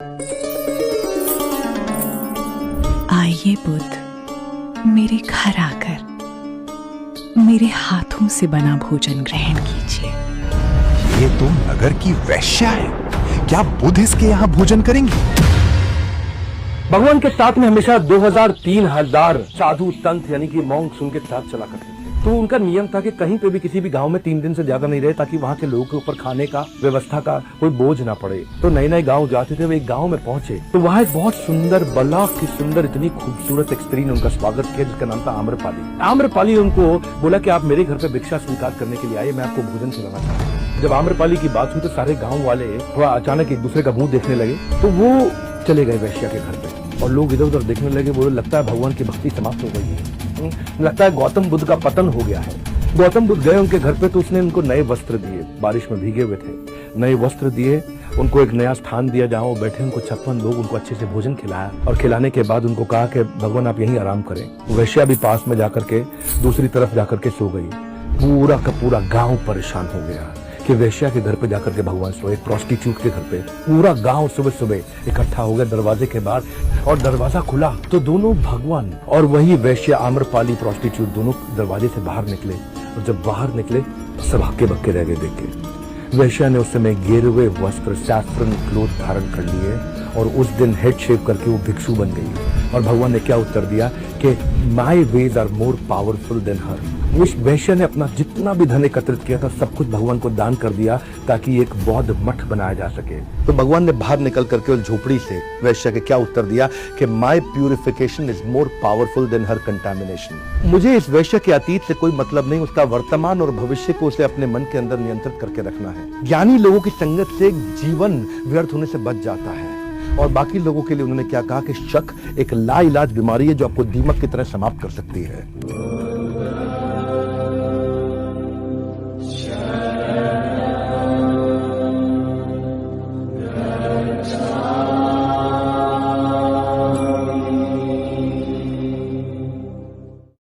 आइए बुद्ध, मेरे घर आकर मेरे हाथों से बना भोजन ग्रहण कीजिए। ये तो नगर की वैश्या है, क्या बुद्ध इसके यहाँ भोजन करेंगे? भगवान के साथ में हमेशा 2000-3000 साधु संत यानी कि मॉन्क्स उनके साथ चला करते थे। तो उनका नियम था कि कहीं पे भी किसी भी गांव में 3 दिन से ज्यादा नहीं रहे, ताकि वहां के लोगों के ऊपर खाने का व्यवस्था का कोई बोझ ना पड़े। तो नए नए गांव जाते थे, वो एक गांव में पहुंचे तो वहां एक बहुत सुंदर, बला की सुंदर, इतनी खूबसूरत एक स्त्री ने उनका स्वागत किया जिसका नाम था आम्रपाली। आम्रपाली उनको बोला कि आप मेरे घर पे भिक्षा स्वीकार करने के लिए आइए, मैं आपको भोजन खिलाना चाहता हूँ। जब आम्रपाली की बात हुई तो सारे गाँव वाले थोड़ा अचानक एक दूसरे का मुंह देखने लगे, तो वो चले गए वैश्या के घर पे और लोग इधर उधर देखने लगे। बोले लगता है भगवान की भक्ति समाप्त हो गई है, लगता है गौतम बुद्ध का पतन हो गया है। गौतम बुद्ध गए उनके घर पे तो उसने उनको नए वस्त्र दिए, बारिश में भीगे हुए थे, नए वस्त्र दिए, उनको एक नया स्थान दिया जहां वो बैठे, उनको 56 लोग, उनको अच्छे से भोजन खिलाया और खिलाने के बाद उनको कहा कि भगवान आप यहीं आराम करें। वैश्या भी पास में जाकर के दूसरी तरफ जाकर के सो गई। पूरा का पूरा गांव परेशान हो गया कि वैश्या के घर पे जाकर के भगवान सोए, प्रोस्टिट्यूट के घर पे। पूरा गांव सुबह सुबह इकट्ठा हो गया दरवाजे के बाहर, और दरवाजा खुला तो दोनों भगवान और वही वैश्या आम्रपाली प्रोस्टिट्यूट दोनों दरवाजे से बाहर निकले। और जब बाहर निकले सब हक्के बक्के रह गए देख के। वैश्या ने उस समय गेरुए वस्त्र, सैफरन क्लोथ धारण कर लिए और उस दिन हेड शेव करके वो भिक्षु बन गई। और भगवान ने क्या उत्तर दिया कि my ways are more powerful than her. उस वैश्य ने अपना जितना भी धन एकत्रित किया था सब कुछ भगवान को दान कर दिया ताकि एक बौद्ध मठ बनाया जा सके। तो भगवान ने बाहर निकल करके उस झोपड़ी से वैश्य के क्या उत्तर दिया कि my purification is more powerful than her contamination. मुझे इस वैश्य के अतीत से कोई मतलब नहीं, उसका वर्तमान और भविष्य को उसे अपने मन के अंदर नियंत्रित करके रखना है। ज्ञानी लोगों की संगत से जीवन व्यर्थ होने से बच जाता है। और बाकी लोगों के लिए उन्होंने क्या कहा कि शक एक लाइलाज बीमारी है जो आपको दीमक की तरह समाप्त कर सकती है।